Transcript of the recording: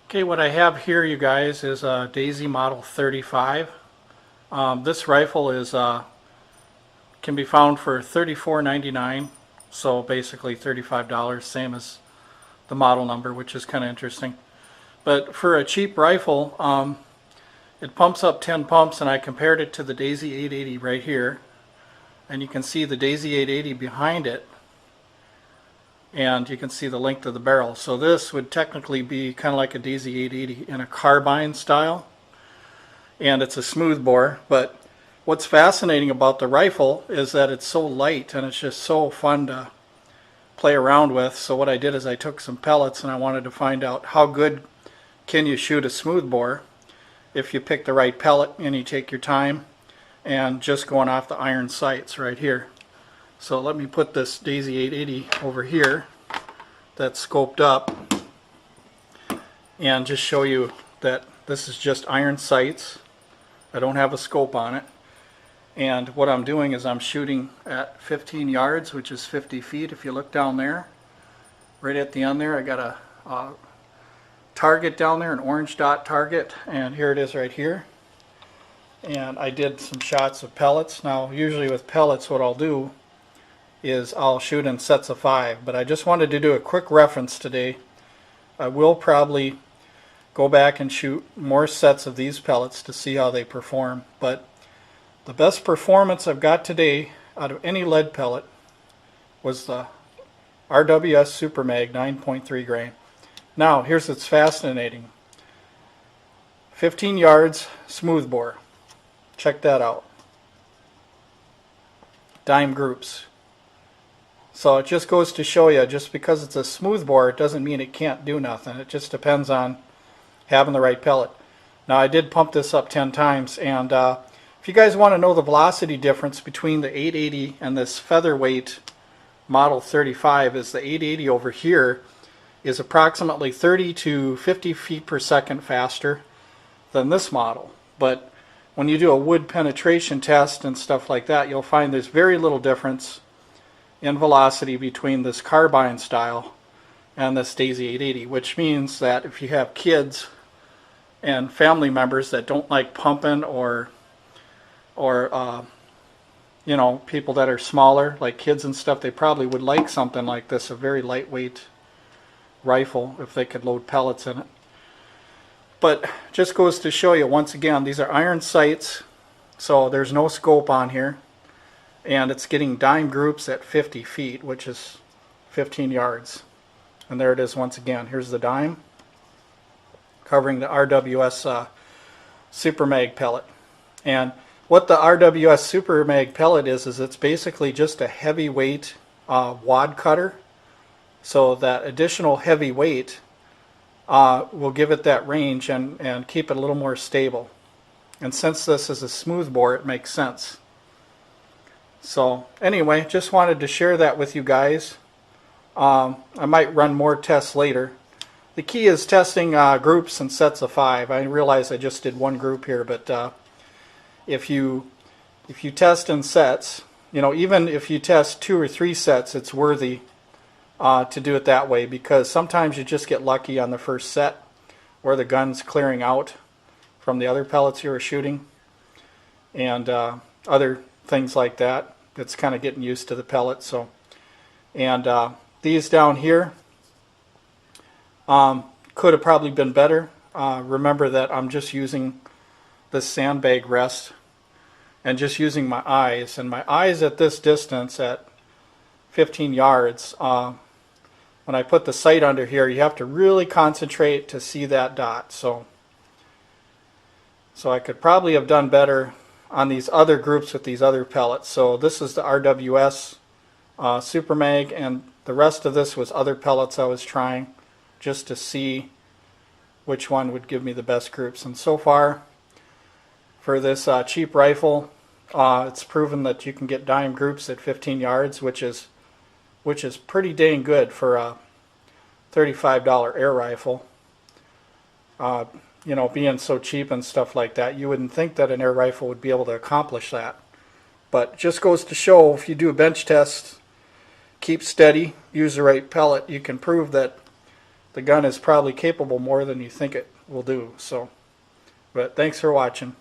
Okay, what I have here, you guys, is a Daisy Model 35. This rifle is can be found for $34.99, so basically $35, same as the model number, which is kind of interesting. But for a cheap rifle, it pumps up 10 pumps, and I compared it to the Daisy 880 right here, and you can see the Daisy 880 behind it, and you can see the length of the barrel. So this would technically be kind of like a Daisy 880 in a carbine style, and it's a smooth bore. But what's fascinating about the rifle is that it's so light and it's just so fun to play around with. So what I did is I took some pellets and I wanted to find out how good can you shoot a smooth bore if you pick the right pellet and you take your time and just going off the iron sights right here. So let me put this Daisy 880 over here that's scoped up and just show you that this is just iron sights. I don't have a scope on it. And what I'm doing is I'm shooting at 15 yards, which is 50 feet. If you look down there, right at the end there, I got a target down there, an orange dot target, and here it is right here. And I did some shots of pellets. Now usually with pellets what I'll do is I'll shoot in sets of 5, but I just wanted to do a quick reference today. I will probably go back and shoot more sets of these pellets to see how they perform, but the best performance I've got today out of any lead pellet was the RWS Super Mag 9.3 grain. Now here's what's fascinating. 15 yards smooth bore. Check that out. Dime groups. So it just goes to show you, just because it's a smooth bore, it doesn't mean it can't do nothing. It just depends on having the right pellet. Now I did pump this up 10 times, and if you guys want to know the velocity difference between the 880 and this featherweight Model 35, is the 880 over here is approximately 30 to 50 feet per second faster than this model. But when you do a wood penetration test and stuff like that, you'll find there's very little difference in velocity between this carbine style and this Daisy 880, which means that if you have kids and family members that don't like pumping, or you know, people that are smaller, like kids and stuff, they probably would like something like this, a very lightweight rifle, if they could load pellets in it. But just goes to show you, once again, these are iron sights, so there's no scope on here, and it's getting dime groups at 50 feet, which is 15 yards. And there it is once again. Here's the dime covering the RWS Super Mag pellet. And what the RWS Super Mag pellet is it's basically just a heavyweight wad cutter. So that additional heavy weight will give it that range and keep it a little more stable. And since this is a smooth bore, it makes sense. So anyway, just wanted to share that with you guys. I might run more tests later. The key is testing groups and sets of 5. I realize I just did one group here, but if you test in sets, you know, even if you test 2 or 3 sets, it's worthy to do it that way, because sometimes you just get lucky on the first set where the gun's clearing out from the other pellets you were shooting, and other things like that. It's kind of getting used to the pellet. So, and these down here could have probably been better. Remember that I'm just using this sandbag rest and just using my eyes, and my eyes at this distance at 15 yards, when I put the sight under here, you have to really concentrate to see that dot. So I could probably have done better on these other groups with these other pellets. So this is the RWS Super Mag, and the rest of this was other pellets I was trying just to see which one would give me the best groups. And so far, for this cheap rifle, it's proven that you can get dime groups at 15 yards, which is pretty dang good for a $35 air rifle. You know, being so cheap and stuff like that, you wouldn't think that an air rifle would be able to accomplish that. But it just goes to show, if you do a bench test, keep steady, use the right pellet, you can prove that the gun is probably capable more than you think it will do. So, but thanks for watching.